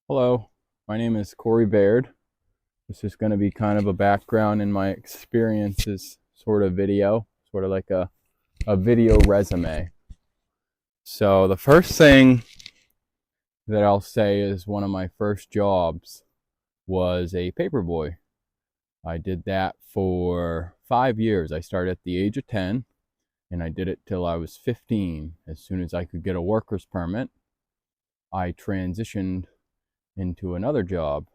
Hello, my name is Corey Baird. This is going to be kind of a background in my experiences sort of video, sort of like a video resume. So, the first thing that I'll say is one of my first jobs was a paperboy. I did that for 5 years. I started at the age of 10 and I did it till I was 15. As soon as I could get a worker's permit, I transitioned into another job,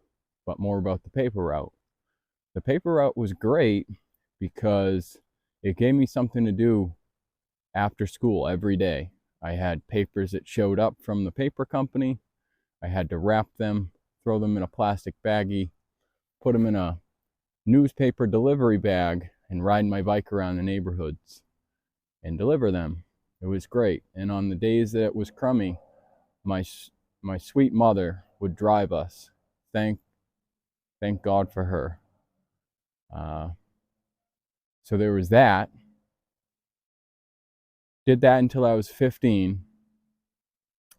but more about the paper route. The paper route was great because it gave me something to do after school every day. I had papers that showed up from the paper company. I had to wrap them, throw them in a plastic baggie, put them in a newspaper delivery bag, and ride my bike around the neighborhoods and deliver them. It was great. And on the days that it was crummy, my my sweet mother would drive us. Thank thank God for her. Uh, so there was that. Did that until I was 15.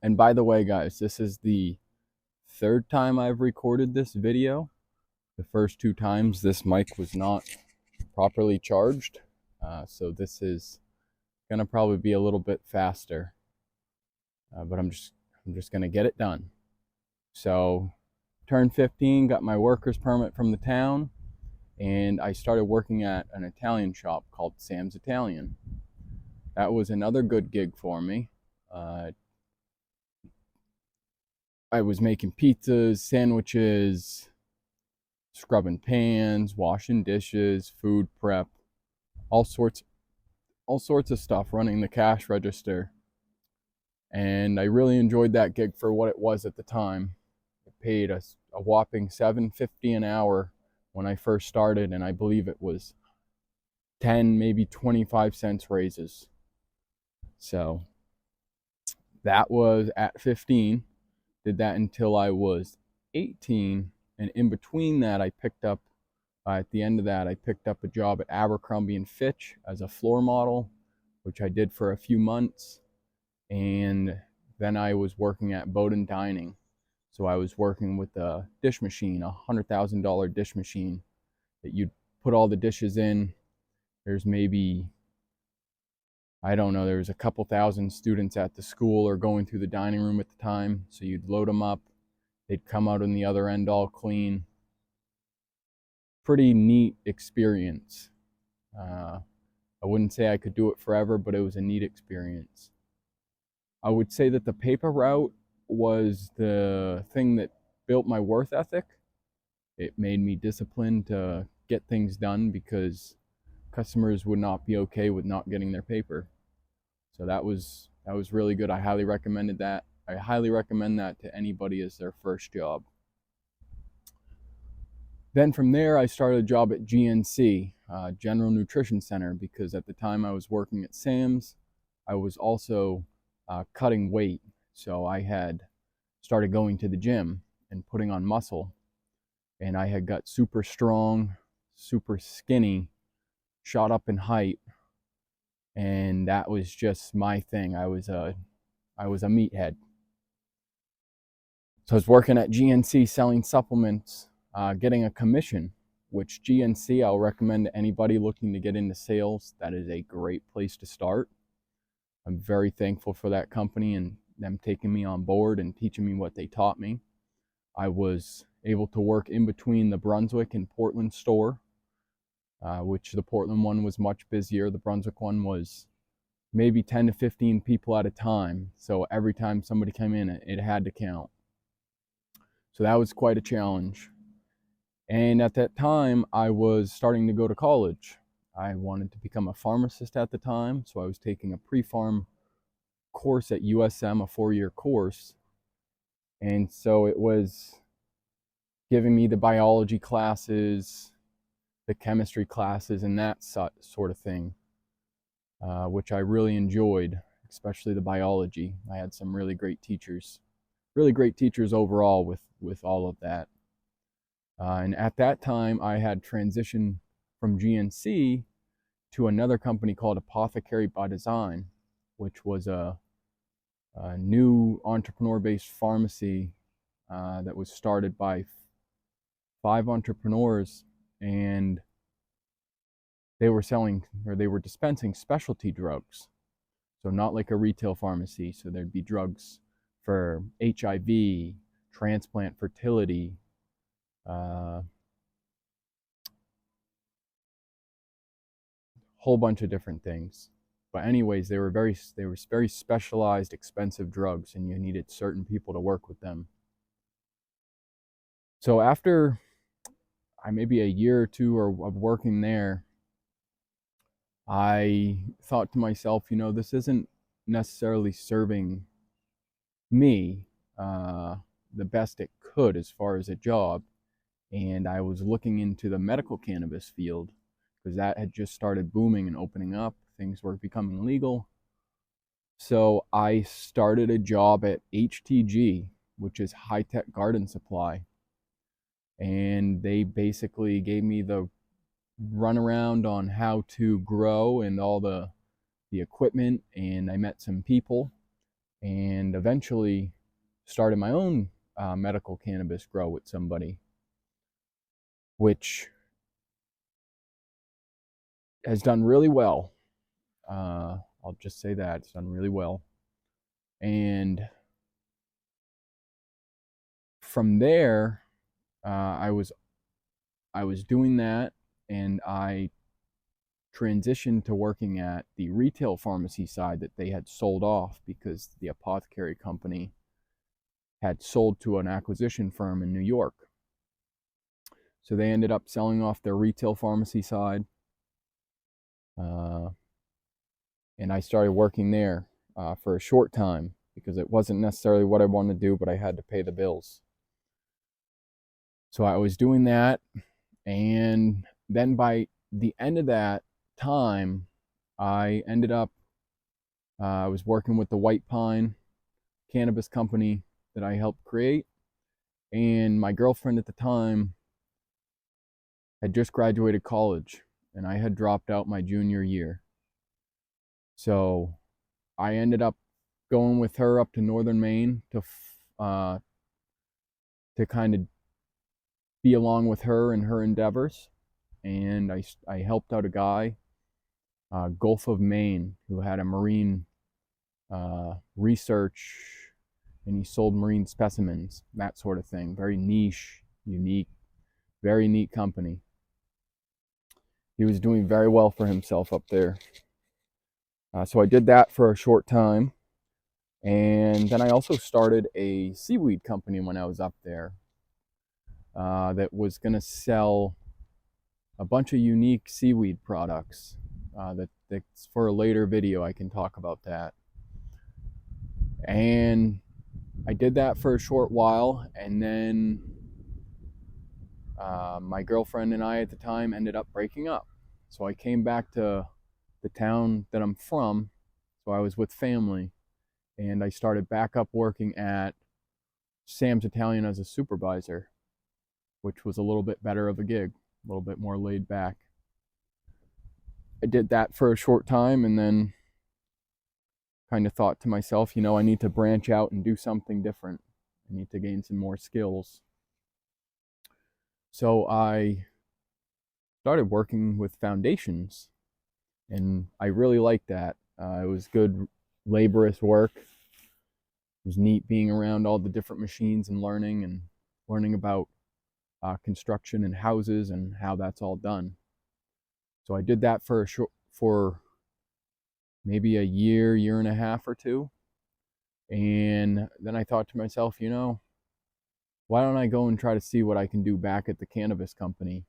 And by the way, guys, this is the third time I've recorded this video. The first two times this mic was not properly charged. So this is gonna probably be a little bit faster. But I'm just gonna get it done. So turned 15, got my worker's permit from the town, and I started working at an Italian shop called Sam's Italian. That was another good gig for me. Uh, I was making pizzas, sandwiches, scrubbing pans, washing dishes, food prep, all sorts all sorts of stuff, running the cash register. And I really enjoyed that gig for what it was at the time. It paid a whopping $7.50 an hour when I first started, and I believe it was 10, maybe 25 cents raises. So that was at 15. Did that until I was 18, and in between that I picked up at the end of that I picked up a job at Abercrombie and Fitch as a floor model, which I did for a few months. And then I was working at Bowden Dining. So I was working with a dish machine, $100,000 dish machine that you'd put all the dishes in. There's maybe, I don't know, there's a couple thousand students at the school or going through the dining room at the time. So you'd load them up, they'd come out on the other end all clean. Pretty neat experience. Uh, I wouldn't say I could do it forever, but it was a neat experience. I would say that the paper route was the thing that built my work ethic. It made me disciplined to get things done because customers would not be okay with not getting their paper. So that was really good. I highly recommended that. I highly recommend that to anybody as their first job. Then from there, I started a job at GNC, General Nutrition Center, because at the time I was working at Sam's, I was also cutting weight. So I had started going to the gym and putting on muscle, and I had got super strong, super skinny, shot up in height, and that was just my thing. I was a meathead. So I was working at GNC selling supplements, getting a commission, which GNC I'll recommend to anybody looking to get into sales. That is a great place to start. I'm very thankful for that company and them taking me on board and teaching me what they taught me. I was able to work in between the Brunswick and Portland store, which the Portland one was much busier. The Brunswick one was maybe 10 to 15 people at a time. So every time somebody came in, it had to count. So that was quite a challenge. And at that time, I was starting to go to college. I wanted to become a pharmacist at the time, so I was taking a pre-pharm course at USM, a 4-year course. And so it was giving me the biology classes, the chemistry classes, and that sort of thing, which I really enjoyed, especially the biology. I had some really great teachers overall with all of that. And at that time, I had transitioned from GNC to another company called Apothecary by Design, which was a new entrepreneur-based pharmacy that was started by 5 entrepreneurs, and they were dispensing specialty drugs. So not like a retail pharmacy. So there'd be drugs for HIV, transplant fertility, whole bunch of different things. But anyways, they were very specialized, expensive drugs, and you needed certain people to work with them. So after maybe a year or two of working there, I thought to myself, this isn't necessarily serving me the best it could as far as a job. And I was looking into the medical cannabis field because that had just started booming and opening up. Things were becoming legal. So I started a job at HTG, which is High Tech Garden Supply. And they basically gave me the runaround on how to grow and all the equipment. And I met some people and eventually started my own medical cannabis grow with somebody, which has done really well. I'll just say that it's done really well. And from there, I was doing that, and I transitioned to working at the retail pharmacy side that they had sold off because the apothecary company had sold to an acquisition firm in New York. So they ended up selling off their retail pharmacy side. And I started working there for a short time because it wasn't necessarily what I wanted to do, but I had to pay the bills. So I was doing that, and then by the end of that time, I ended up, I was working with the White Pine cannabis company that I helped create, and my girlfriend at the time had just graduated college, and I had dropped out my junior year. So I ended up going with her up to northern Maine to kind of be along with her in her endeavors. And I helped out a guy, Gulf of Maine, who had a marine research, and he sold marine specimens, that sort of thing. Very niche, unique, very neat company. He was doing very well for himself up there. So I did that for a short time. And then I also started a seaweed company when I was up there that was going to sell a bunch of unique seaweed products. That's for a later video. I can talk about that. And I did that for a short while, and then my girlfriend and I at the time ended up breaking up. So I came back to the town that I'm from. So I was with family, and I started back up working at Sam's Italian as a supervisor, which was a little bit better of a gig, a little bit more laid back. I did that for a short time, and then kind of thought to myself, I need to branch out and do something different. I need to gain some more skills. So I started working with foundations, and I really liked that. It was good, laborious work. It was neat being around all the different machines and learning about construction and houses and how that's all done. So I did that for maybe a year and a half or two. And then I thought to myself, why don't I go and try to see what I can do back at the cannabis company?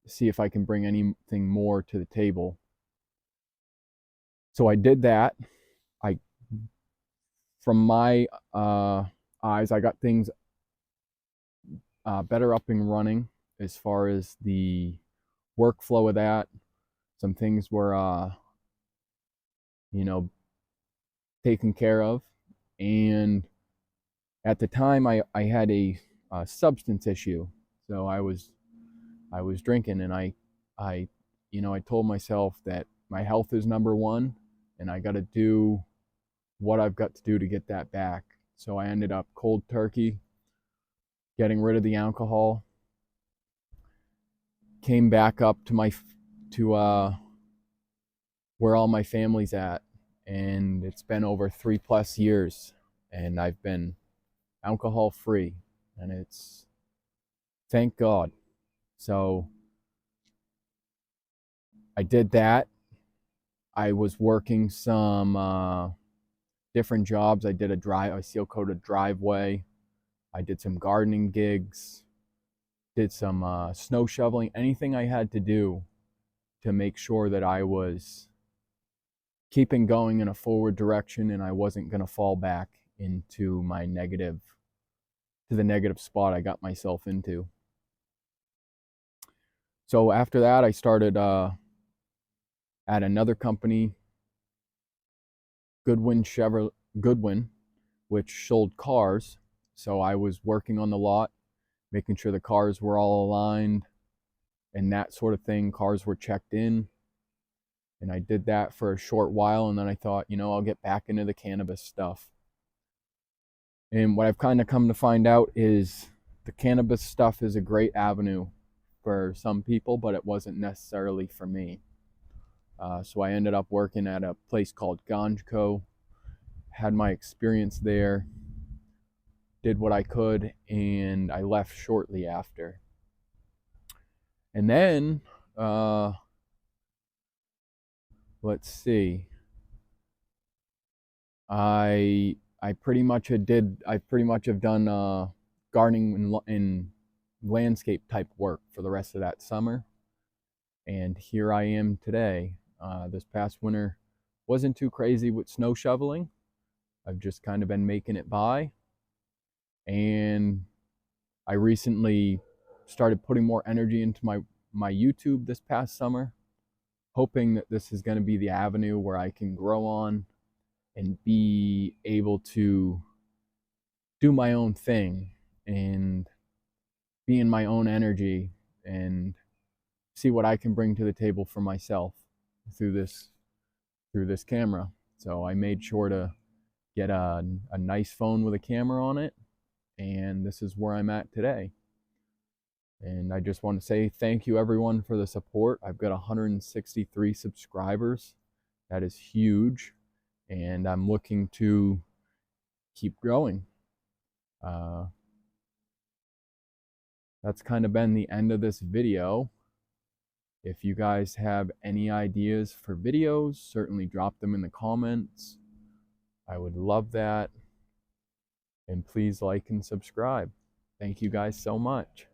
See if I can bring anything more to the table. So I did that. From my eyes, I got things better up and running as far as the workflow of that. Some things were, taken care of. And at the time, I had a substance issue. So I was drinking, and I told myself that my health is number one, and I got to do what I've got to do to get that back. So I ended up cold turkey, getting rid of the alcohol, came back up to where all my family's at, and it's been over 3+ years, and I've been alcohol free, and it's, thank God. So I did that. I was working some different jobs. I seal coated driveway. I did some gardening gigs, did some snow shoveling, anything I had to do to make sure that I was keeping going in a forward direction and I wasn't going to fall back into the negative spot I got myself into. So after that, I started at another company, Goodwin, which sold cars. So I was working on the lot, making sure the cars were all aligned and that sort of thing. Cars were checked in. And I did that for a short while, and then I thought, I'll get back into the cannabis stuff. And what I've kind of come to find out is the cannabis stuff is a great avenue for some people, but it wasn't necessarily for me. So I ended up working at a place called Ganjco, had my experience there, did what I could, and I left shortly after. And then, let's see, I pretty much have done gardening and landscape type work for the rest of that summer, and here I am today. This past winter wasn't too crazy with snow shoveling. I've just kind of been making it by, and I recently started putting more energy into my YouTube this past summer, hoping that this is going to be the avenue where I can grow on and be able to do my own thing and be in my own energy and see what I can bring to the table for myself through this camera. So I made sure to get a nice phone with a camera on it, and this is where I'm at today. And I just want to say thank you everyone for the support. I've got 163 subscribers. That is huge, and I'm looking to keep growing. That's kind of been the end of this video. If you guys have any ideas for videos, certainly drop them in the comments. I would love that. And please like and subscribe. Thank you guys so much.